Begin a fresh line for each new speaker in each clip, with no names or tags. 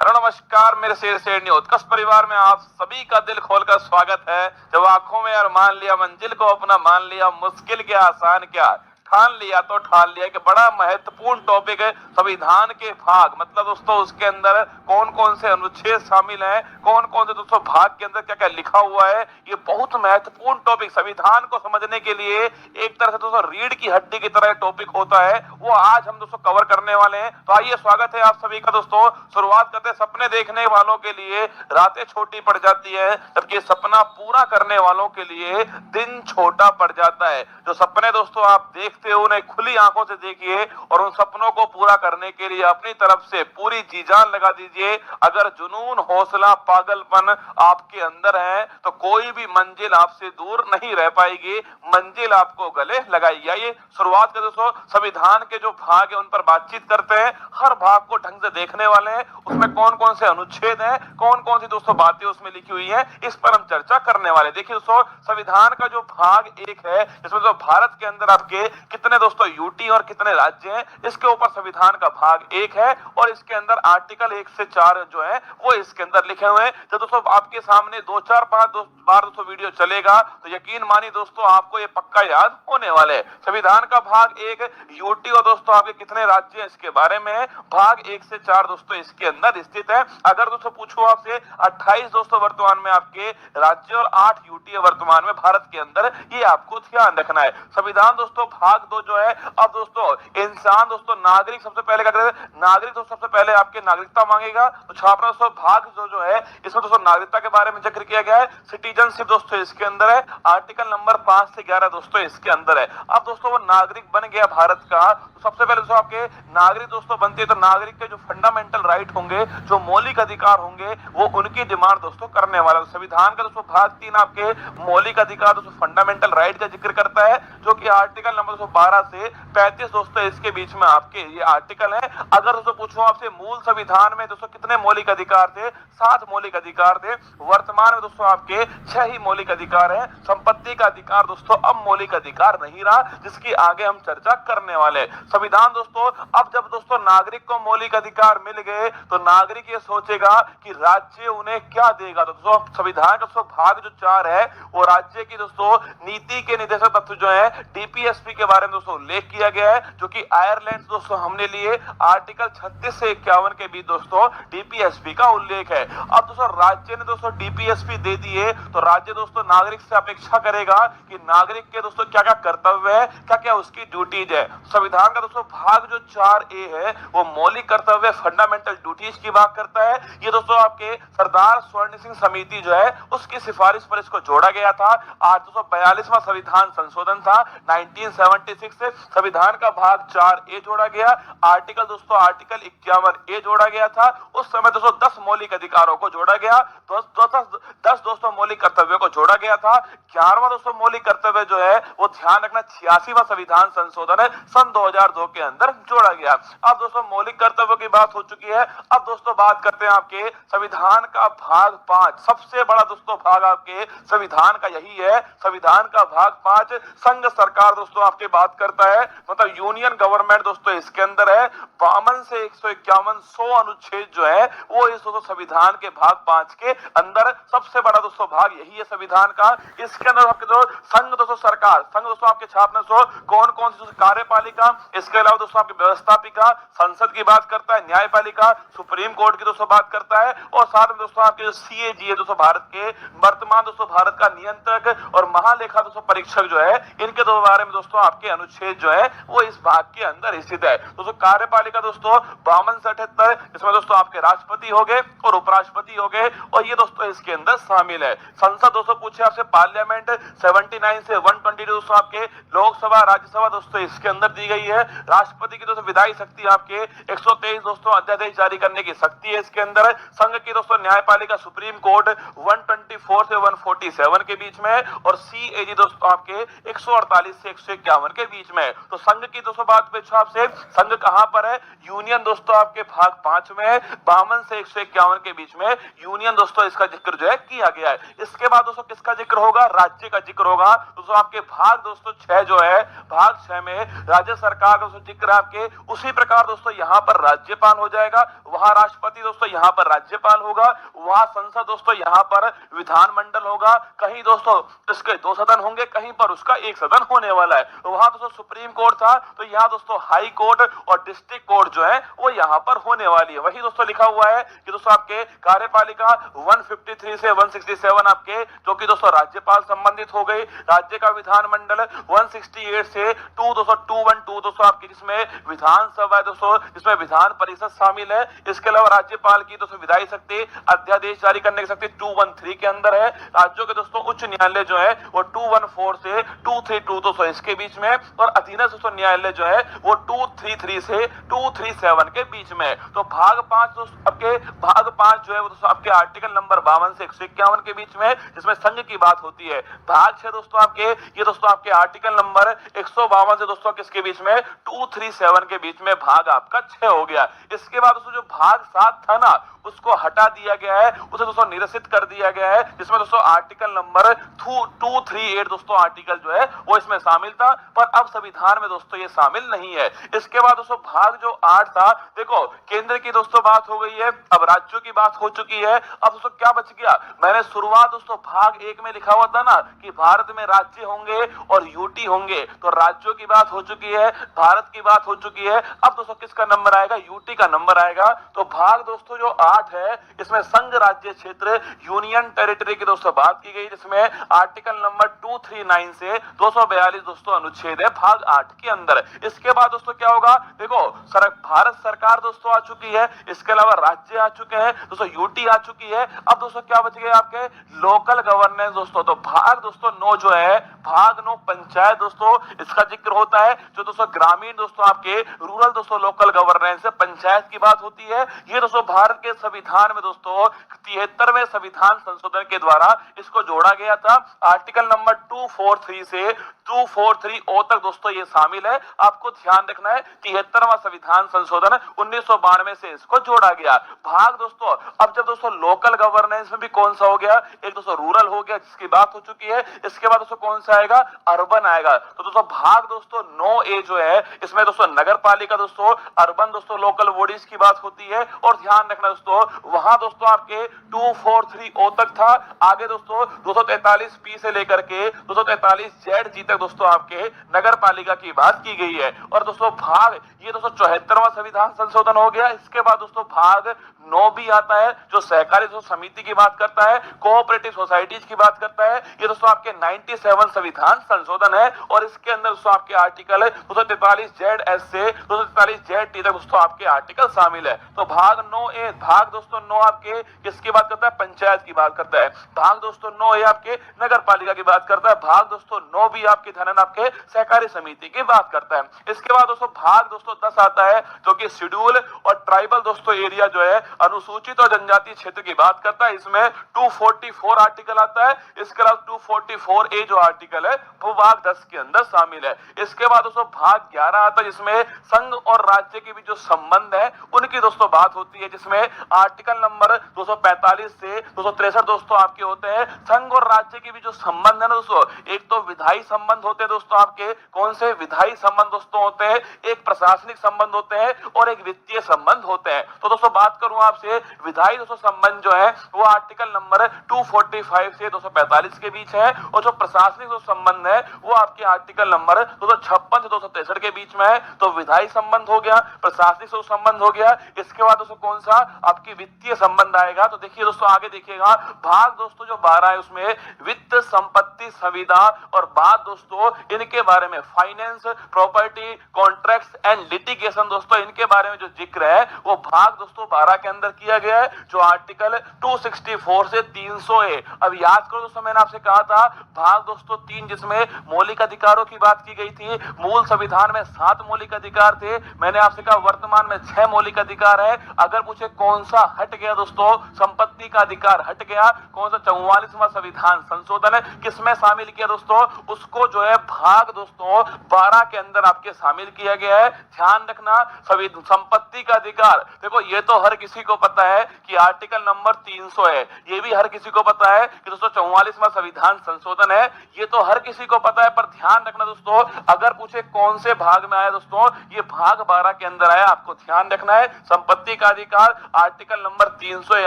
Hello नमस्कार मेरे शेर शेर न्यूज कस परिवार में आप सभी का दिल खोलकर स्वागत है। जब आंखों में अरमान लिया मंजिल को अपना मान लिया, मुश्किल क्या आसान क्या ठान लिया तो ठान लिया कि बड़ा महत्वपूर्ण टॉपिक है संविधान के भाग। मतलब दोस्तों उसके अंदर कौन कौन से अनुच्छेद शामिल हैं, कौन कौन से दोस्तों भाग के अंदर क्या क्या लिखा हुआ है, ये बहुत महत्वपूर्ण टॉपिक संविधान को समझने के लिए एक तरह से दोस्तों रीढ़ की हड्डी की तरह टॉपिक होता है, वो आज हम दोस्तों कवर करने वाले हैं। तो आइए स्वागत है आप सभी का दोस्तों। शुरुआत करते हैं सपने देखने वालों के लिए रातें छोटी पड़ जाती है, जबकि सपना पूरा करने वालों के लिए दिन छोटा पड़ जाता है। जो सपने दोस्तों आप देखते हो उन्हें खुली आंखों से देखिए और उन सपनों को पूरा करने के लिए अपनी तरफ से पूरी जी जान लगा दीजिए। अगर जुनून, हौसला, पागलपन आपके अंदर है तो कोई भी मंजिल आपसे दूर नहीं रह पाएगी, मंजिल आपको गले लगाएगी। आइए शुरुआत करते दोस्तों संविधान के जो भाग है उन पर बातचीत करते हैं। हर भाग को ढंग से देखने वाले हैं, उसमें कौन कौन से अनुच्छेद हैं, कौन कौन सी दोस्तों बातें उसमें लिखी हुई हैं, इस पर हम चर्चा करने वाले। देखिए दोस्तों संविधान का जो भाग एक है इसमें तो भारत के अंदर आपके कितने दोस्तों यूटी और कितने राज्य हैं, इसके ऊपर संविधान का भाग एक है और इसके अंदर आर्टिकल 1 से 4 जो है वो इसके अंदर लिखे हुए हैं। तो दोस्तों आपके सामने 2-4 बार दोस्तों वीडियो चलेगा तो यकीन मानिए दोस्तों आपको ये पक्का याद होने वाले है। संविधान का भाग एक यूटी और दोस्तों आपके कितने राज्य हैं इसके बारे में है। भाग 1 से 4 दोस्तों इसके अंदर स्थित है। अगर दोस्तों पूछो आपसे 28 दोस्तों वर्तमान में आपके राज्य और 8 यूटी वर्तमान में भारत के अंदर, ये आपको ध्यान रखना है। संविधान दोस्तों भाग 2 जो है, अब दोस्तों इंसान दोस्तों नागरिक सबसे पहले क्या करेगा, नागरिक तो सबसे पहले आपके नागरिकता मांगेगा। तो छापना दोस्तों भाग जो है इसमें दोस्तों नागरिकता के बारे में जिक्र किया गया है। सिटीजनशिप दोस्तों इसके अंदर है। आर्टिकल नंबर 5 से 11 दोस्तों इसके अंदर है। अब दोस्तों वो नागरिक बन गया भारत का, तो सबसे पहले दोस्तों आपके नागरिक दोस्तों बनते हैं तो नागरिक के जो फंडामेंटल राइट होंगे, जो मौलिक अधिकार होंगे, वो उनकी डिमांड दोस्तों करने वाला। संविधान का दोस्तों भाग 3 आपके मौलिक अधिकार दोस्तों फंडामेंटल राइट का जिक्र करता है, जो कि आर्टिकल नंबर 12 से 35 दोस्तों इसके बीच में आपके ये आर्टिकल है। अगर दोस्तों पूछूं आपसे मूल संविधान में दोस्तों कितने मौलिक अधिकार थे, 7 मौलिक अधिकार थे। वर्तमान में दोस्तों आपके 6 ही मौलिक अधिकार हैं। संपत्ति का अधिकार दोस्तों अब मौलिक अधिकार नहीं रहा, जिसकी आगे हम चर्चा करने वाले। संविधान दोस्तों अब जब दोस्तों नागरिक को मौलिक अधिकार मिल गए तो नागरिक ये सोचेगा कि राज्य उन्हें क्या देगा। तो दोस्तों संविधान का दोस्तों भाग जो 4 है वो राज्य की दोस्तों नीति के निर्देशक तत्व जो है डीपीएसपी के बारे में दोस्तों उल्लेख किया गया है, जो कि आयरलैंड दोस्तों हमने लिए आर्टिकल 36 से 51 के बीच दोस्तों डीपीएसपी का उल्लेख है। अब दोस्तों राज्य ने दोस्तों डीपीएसपी दे दिए तो राज्य दोस्तों नागरिक से अपेक्षा करेगा कि नागरिक के दोस्तों क्या क्या कर्तव्य है, क्या क्या उसकी ड्यूटीज है। संविधान का दोस्तों भाग जो 4A है वो मौलिक कर्तव्य फंडामेंटल ड्यूटीज की बात करता है। ये दोस्तों आपके सरदार स्वर्ण सिंह समिति जो है उसकी सिफारिश पर इसको जोड़ा गया था। 842वां संविधान संशोधन था 1976 से संविधान का भाग 4A जोड़ा गया। आर्टिकल 51A जोड़ा गया था। उस समय दोस्तों 10 मौलिक अधिकारों को जोड़ा गया, 10 दोस्तों मौलिक कर्तव्यों को जोड़ा गया था। 11वां दोस्तों मौलिक कर्तव्य जो है वो ध्यान रखना 86वां संविधान संशोधन है सन 2002 के अंदर जोड़ा गया। अब दोस्तों मौलिक कर्तव्यों की बात हो चुकी है। अब दोस्तों बात करते हैं आपके संविधान का भाग 5। सबसे बड़ा दोस्तों भाग आपके संविधान का यही है। संविधान का भाग 5 संघ सरकार दोस्तों आपके बात करता है, मतलब यूनियन गवर्नमेंट दोस्तों इसके अंदर है। 52 से 151 100 अनुच्छेद जो है वो इस दोस्तों संविधान के भाग 5 के अंदर सबसे बड़ा दोस्तों भाग यही है संविधान का। इसके अंदर आपके जो संघ दोस्तों सरकार, संघ दोस्तों आपके छापने सो कौन कौन सी कार्यपालिका, इसके अलावा दोस्तों आपकी व्यवस्थापिका, संसद की बात करता है, न्यायपालिका, सुप्रीम कोर्ट की दोस्तों बात करता है, और साथ में दोस्तों आपके जो सीएजी है दोस्तों भारत के वर्तमान दोस्तों भारत का नियंत्रक और महालेखा दोस्तों परीक्षक जो है, इनके दो बारे में दोस्तों आपके अनुच्छेद जो है वो इस भाग के अंदर स्थित है। दोस्तों कार्यपालिका दोस्तों 52 से 78, इसमें दोस्तों आपके राष्ट्रपति हो गए और उपराष्ट्रपति हो गए, और ये दोस्तों इसके अंदर शामिल है। संसद दोस्तों पूछे आपसे पार्लियामेंट 79 से 120 दोस्तों आपके लोकसभा राज्यसभा दोस्तों इसके अंदर दी गई है। राष्ट्रपति की दोस्तों विधायी शक्ति आपके 123 दोस्तों अध्यादेश जारी करने की शक्ति है इसके अंदर। संघ की दोस्तों न्यायपालिका सुप्रीम कोर्ट 124 से 147 के बीच में, और सीएजी दोस्तों आपके 148 से 151 के बीच में। तो संघ की दोस्तों बात पूछो आपसे, संघ कहां पर है? यूनियन दोस्तों आपके भाग 5 में है, 52 से 151 के बीच में यूनियन दोस्तों इसका जिक्र जो है किया गया है। इसके बाद दोस्तों किसका जिक्र होगा? राज्य का जिक्र होगा। दोस्तों आपके भाग दोस्तों 6 जो है, भाग 6 में राज्य सरकार का दोस्तों जिक्र आपके। उसी प्रकार दोस्तों यहां पर राज्यपाल हो जाएगा, वहां राष्ट्रपति दोस्तों यहां पर राज्यपाल होगा, वहां संसद दोस्तों यहां पर विधानमंडल होगा। कहीं दोस्तों इसके 2 सदन होंगे, कहीं पर उसका 1 सदन होने वाला है। वहां दोस्तों सुप्रीम कोर्ट था, तो यहाँ दोस्तों हाई कोर्ट और डिस्ट्रिक्ट कोर्ट जो है वो यहाँ पर होने वाली है। वही दोस्तों लिखा हुआ है कि दोस्तों आपके कार्यपालिका 153 से 167 आपके, जो कि दोस्तों राज्यपाल संबंधित हो गई। राज्य का विधानमंडल 168 से 212 दोस्तों आपकी, जिसमें विधानसभा है दोस्तों, जिसमें विधान परिषद शामिल है। इसके अलावा राज्यपाल की दोस्तों विधायी शक्ति, अध्यादेश जारी करने की शक्ति 213 के अंदर है। राज्यों के दोस्तों उच्च न्यायालय जो है वो 214 से 232 दोस्तों इसके बीच में, और अधीनस्थ दोस्तों न्यायालय जो है वो 233 से 237 के बीच में। तो भाग 5 दोस्तों आपके, भाग 5 जो है वो दोस्तों आपके आर्टिकल नंबर 52 से 151 के बीच में, जिसमें संघ की बात होती है। भाग 6 दोस्तों आपके, ये दोस्तों आपके आर्टिकल नंबर 152 से दोस्तों किसके बीच में? 237 के बीच में भाग आपका 6 हो गया। इसके बाद दोस्तों जो भाग 7 था ना, उसको हटा दिया गया है, उसे दोस्तों निरसित कर दिया गया है, जिसमें दोस्तों आर्टिकल नंबर 238 दोस्तों आर्टिकल जो है वो इसमें शामिल था, पर अब संविधान में दोस्तों ये शामिल नहीं है। इसके बाद दोस्तों भाग जो 8 था, देखो केंद्र की दोस्तों बात हो गई है, अब राज्यों की बात हो चुकी है। अब दोस्तों क्या बच गया? मैंने शुरुआत दोस्तों भाग 1 में लिखा हुआ था ना कि भारत में राज्य होंगे और यूटी होंगे, तो राज्यों की बात हो चुकी है, भारत की बात हो चुकी है। अब दोस्तों किसका नंबर आएगा? यूटी का नंबर आएगा। तो भाग दोस्तों जो 8 है, इसमें संघ राज्य क्षेत्र यूनियन टेरिटरी की दोस्तों बात की गई, जिसमें आर्टिकल नंबर 239 से 242 दोस्तों अनुच्छेद है भाग 8 के अंदर। इसके बाद दोस्तों क्या होगा? देखो भारत सरकार दोस्तों आ चुकी है, इसके अलावा राज्य आ चुके हैं दोस्तों, यूटी आ चुकी है। अब दोस्तों क्या बच गए आपके? लोकल गवर्नेंस दोस्तों। तो भाग दोस्तों 9 जो है, भाग 9 पंचायत दोस्तों, इसका जिक्र होता है। जो दोस्तों ग्रामीण दोस्तों आपके रूरल दोस्तों लोकल गवर्नेंस है, पंचायत की बात होती है। ये दोस्तों भारत के संविधान में दोस्तों 73वें संविधान संशोधन के द्वारा इसको जोड़ा गया था। आर्टिकल नंबर 243 से 243 ओ तक दोस्तों ये शामिल है। आपको ध्यान रखना है 73वां संविधान संशोधन 1992 से इसको जोड़ा गया। भाग दोस्तों, अब जब दोस्तों लोकल गवर्नेंस में भी कौन सा हो गया? एक दोस्तों रूरल हो गया, जिसकी बात हो चुकी है। इसके बाद दोस्तों कौन सा आएगा? अर्बन आएगा। तो दोस्तों भाग दोस्तों 9A जो है, इसमें दोस्तों नगर पालिका दोस्तों, अर्बन दोस्तों लोकल बॉडीज की बात होती है। और ध्यान रखना दोस्तों, वहां दोस्तों आपके 243 ओ तक था। आगे दोस्तों 243 पी से लेकर के 243 जेड जी तक दोस्तों आपके नगर पालिका की बात की गई है। और दोस्तों भाग ये दोस्तों 74वां संविधान संशोधन हो गया। इसके बाद दोस्तों भाग 9 भी आता है, जो सहकारी समिति की बात करता है, कोऑपरेटिव सोसाइटीज की बात करता है। ये दोस्तों आपके 97 संविधान संशोधन है। और इसके अंदर दोस्तों आपके आर्टिकल 243 जेड एस से 243 जेड टी तक दोस्तों आपके आर्टिकल शामिल है। तो भाग 9A, भाग दोस्तों 9 आपके किसकी बात करता है? पंचायत की बात करता है। भाग दोस्तों 9A आपके नगर पालिका की बात करता है। भाग दोस्तों 9 भी आपके धनन आपके सहकारी समिति की बात करता है। इसके बाद दोस्तों भाग दोस्तों 10 आता है, जो कि शेड्यूल और ट्राइबल दोस्तों एरिया जो है, अनुसूचित और जनजातीय क्षेत्र की बात करता है। इसमें 244 आर्टिकल आता है। इसके अलावा 244A जो आर्टिकल है वो भाग 10 के अंदर शामिल है। इसके बाद दोस्तों भाग 11 आता है, जिसमें संघ और राज्य के बीच जो संबंध है उनकी दोस्तों बात होती है, जिसमें आर्टिकल नंबर 245 से 263 दोस्तों आपके होते हैं। संघ और राज्य के बीच जो संबंध है ना दोस्तों, एक तो विधायी संबंध होते हैं दोस्तों आपके। कौन से विधायी संबंध दोस्तों होते हैं? एक प्रशासनिक संबंध होते हैं और एक वित्तीय संबंध होते हैं। तो दोस्तों बात करूं आपसे, विधायी दोस्तों संबंध जो है वो आर्टिकल नंबर 245 से 245 के बीच है। और जो प्रशासनिक जो संबंध है वो आपके आर्टिकल नंबर 256 से 263 के बीच में है। तो विधायी संबंध हो गया, प्रशासनिक संबंध हो गया। इसके बाद दोस्तों कौन सा? आपकी वित्तीय संबंध आएगा। तो देखिए दोस्तों आगे देखिएगा, भाग दोस्तों जो 12 है उसमें वित्त, संपत्ति, संविदा और बात दोस्तों इनके बारे में finance, property, contracts and litigation दोस्तों इनके बारे में जो जिक्र है वो भाग दोस्तों 12 के अंदर किया गया है, जो आर्टिकल 264 से 300A। अब याद करो दोस्तों, मैंने आपसे कहा था भाग दोस्तों 3 जिसमें मौलिक अधिकारों की बात की गई थी। मूल संविधान में 7 मौलिक अधिकार थे। मैंने आपसे कहा वर्तमान में 6 मौलिक अधिकार है। अगर पूछे कौन सा हट गया दोस्तों, संपत्ति का अधिकार हट गया। कौन सा 44वां संविधान संशोधन है किसमें शामिल किया दोस्तों, उसको जो है भाग दोस्तों 12 के अंदर आपके शामिल किया गया है। ध्यान रखना, संपत्ति का अधिकार, देखो ये तो हर किसी को पता है कि आर्टिकल नंबर 300 है, ये भी हर किसी को पता है कि दोस्तों 44वां संविधान संशोधन है, ये तो हर किसी को पता है। पर ध्यान रखना दोस्तों, अगर पूछे कौन से भाग में आया दोस्तों, ये भाग 12 के अंदर आया, आपको ध्यान रखना है। संपत्ति का अधिकार आर्टिकल नंबर 300 है,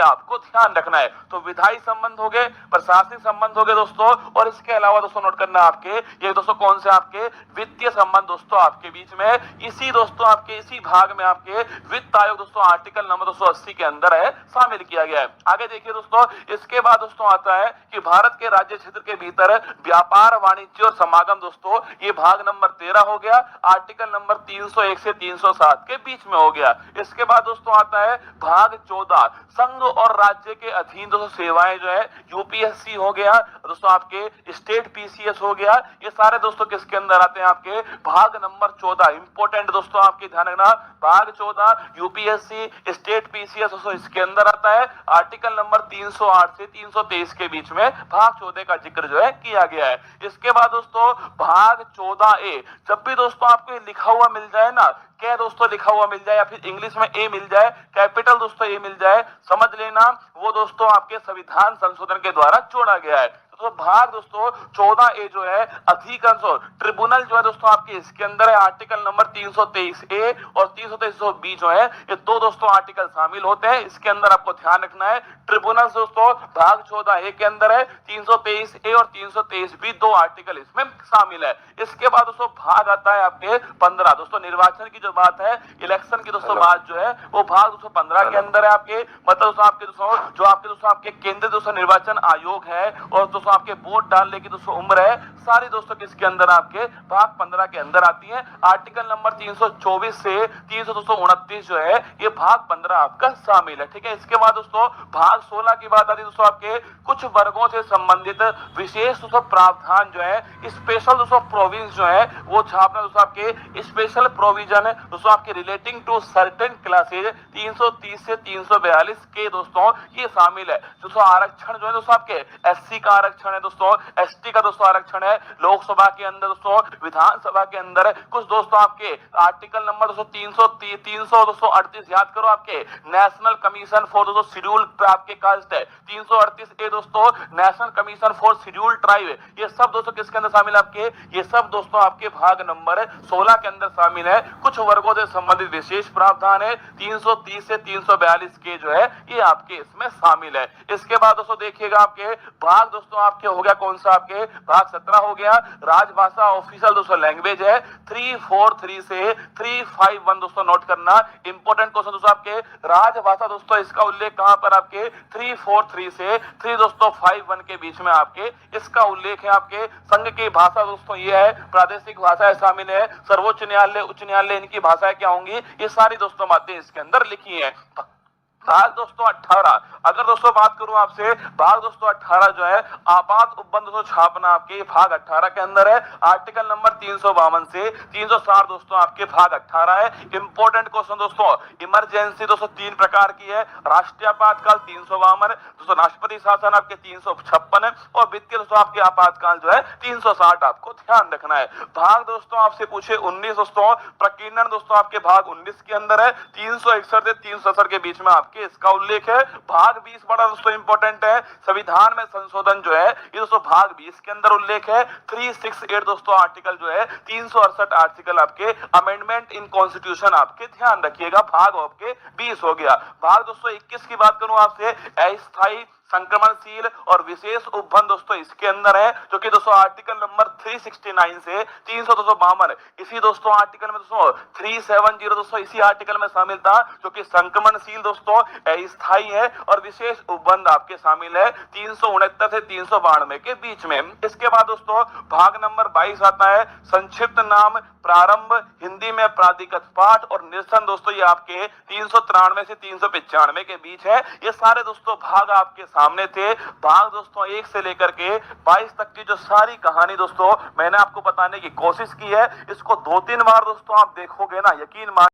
आपको ध्यान रखना है। तो विधायी संबंध हो गए, प्रशासनिक संबंध हो गए दोस्तों, और इसके अलावा दोस्तों नोट करना आपके ये दोस्तों कौन से आपके वित्तीय संबंध दोस्तों आपके बीच में, इसी दोस्तों आपके इसी भाग में आपके वित्त आयोग दोस्तों आर्टिकल नंबर 280 के अंदर है, शामिल किया गया है। आगे देखिए दोस्तों, इसके बाद दोस्तों आता है कि भारत के राज्य क्षेत्र के भीतर व्यापार वाणिज्य और समागम दोस्तों, ये भाग नंबर 13 हो गया, आर्टिकल नंबर 301 से 307 के बीच में हो गया। इसके बाद दोस्तों आता है भाग 14, संघ और राज्य के अधीन दोस्तों सेवाएं जो है, यूपीएससी हो गया दोस्तों, आपके स्टेट पीसीएस हो गया, ये सारे दोस्तों किसके अंदर आते हैं, आपके भाग नंबर 14। इंपोर्टेंट दोस्तों आपके ध्यान रखना, भाग 14 यूपीएससी स्टेट पीसीएस दोस्तों इसके अंदर आता है। आर्टिकल नंबर 308 से 323 के बीच में भाग 14 का जिक्र जो है किया गया है। इसके बाद दोस्तों भाग 14A, जब भी दोस्तों आपको लिखा हुआ मिल जाए ना, क्या दोस्तों लिखा हुआ मिल जाए या फिर इंग्लिश में ए मिल जाए, कैपिटल दोस्तों ए मिल जाए, समझ लेना वो दोस्तों आपके संविधान संशोधन के द्वारा जोड़ा गया है। तो भाग दोस्तों 14A जो है अधिकांश ट्रिब्यूनल जो है दोस्तों आपके इसके अंदर है, आर्टिकल नंबर 323A और 323B जो है, ये दो दोस्तों आर्टिकल शामिल होते हैं। इसके अंदर आपको ध्यान रखना है, ट्रिब्यूनल दोस्तों भाग 14A के अंदर है, 323A और 323B दो आर्टिकल इसमें शामिल है। इसके बाद दोस्तों भाग आता है आपके 15 दोस्तों, निर्वाचन की जो बात है, इलेक्शन की दोस्तों बात जो है, वो भाग दोस्तों 15 के अंदर है आपके, मतलब दोस्तों आपके दोस्तों जो आपके दोस्तों आपके केंद्रीय दोस्तों निर्वाचन आयोग है, और दोस्तों आपके वोट डालने की दोस्तों उम्र है, सारी दोस्तों किसके अंदर आपके भाग 15 के अंदर आती है। आर्टिकल नंबर 324 से 329 जो है, ये भाग 15 आपका शामिल है। ठीक है, इसके बाद दोस्तों भाग 16 की बात आती है दोस्तों, आपके कुछ वर्गों से संबंधित विशेष दोस्तों प्रावधान जो है, स्पेशल दोस्तों प्रोविंस जो है, वो छापना दोस्तों आपके स्पेशल प्रोविजन है दोस्तों आपके रिलेटिंग टू सर्टेन क्लासेज 330 से 342 के दोस्तों ये शामिल है। दोस्तों आरक्षण जो है दोस्तों आपके एससी का आरक्षण है दोस्तों, एसटी का दोस्तों आरक्षण है लोकसभा के अंदर दोस्तों, विधानसभा के अंदर कुछ दोस्तों आपके आर्टिकल नंबर दोस्तों 300 दोस्तों 38 याद करो, आपके नेशनल कमीशन फॉर दोस्तों शेड्यूल आपके कास्ट है, 338A दोस्तों national commission for schedule tribe, ये सब दोस्तों किसके अंदर शामिल है आपके, ये सब दोस्तों आपके भाग नंबर 16 के अंदर शामिल है। कुछ वर्गों से संबंधित विशेष प्रावधान है 330 से 342 के जो है, ये आपके इसमें शामिल है। इसके बाद दोस्तों देखिएगा आपके भाग दोस्तों आपके हो गया कौन सा, आपके भाग 17 हो गया, राजभाषा ऑफिशियल दोस्तों लैंग्वेज है, 343 से 351 दोस्तों नोट करना, इंपोर्टेंट क्वेश्चन दोस्तों आपके राजभाषा दोस्तों, इसका उल्लेख कहां पर आपके 343 से 3 दोस्तों 51 के बीच में आपके इसका उल्लेख है। आपके संघ की भाषा दोस्तों ये है, प्रादेशिक भाषाएं शामिल है, सर्वोच्च न्यायालय उच्च न्यायालय इनकी भाषाएं क्या होंगी, ये सारी दोस्तों बातें इसके अंदर लिखी है। भाग दोस्तों 18, अगर दोस्तों बात करूं आपसे, भाग दोस्तों 18 जो है आपात उपबंध दोस्तों छापना आपके भाग 18 के अंदर है, आर्टिकल नंबर 352 से 360 दोस्तों आपके भाग 18 है। इंपोर्टेंट क्वेश्चन दोस्तों, इमरजेंसी दोस्तों 3 प्रकार की है, राष्ट्रीय आपातकाल 352 दोस्तों, राष्ट्रपति शासन आपके 356 है, और वित्तीय दोस्तों आपके आपातकाल जो है 360, आपको ध्यान रखना है। भाग दोस्तों आपसे पूछे 19 दोस्तों, प्रकीर्णन दोस्तों आपके भाग 19 के अंदर है, 361 से 367 के बीच में आपके इसका उल्लेख है। भाग 20 बड़ा दोस्तों इंपॉर्टेंट है, संविधान में संशोधन जो है, ये दोस्तों भाग 20 के अंदर उल्लेख है। 368 दोस्तों आर्टिकल जो है, 368 आर्टिकल आपके अमेंडमेंट इन कॉन्स्टिट्यूशन, आपके ध्यान रखिएगा, भाग आपके 20 हो गया। भाग दोस्तों 21 की बात करूं आपसे, अस्थायी संक्रमणशील और विशेष उपबंध दोस्तों इसके अंदर है, जो कि दोस्तों आर्टिकल नंबर 369 से 352, इसी दोस्तों आर्टिकल में दोस्तों 370 दोस्तों इसी आर्टिकल में शामिल था, जो कि संक्रमणशील दोस्तों अस्थायी है, और विशेष उपबंध आपके शामिल है 369 से 392 के बीच में। इसके बाद दोस्तों भाग नंबर 22 आता है, संक्षिप्त नाम, प्रारंभ, हिंदी में प्राधिकृत पाठ और निरसन दोस्तों, ये आपके 393 से 395 के बीच है। ये सारे दोस्तों भाग आपके सामने थे। भाग दोस्तों 1 से लेकर के 22 तक की जो सारी कहानी दोस्तों मैंने आपको बताने की कोशिश की है, इसको 2-3 बार दोस्तों आप देखोगे ना, यकीन मान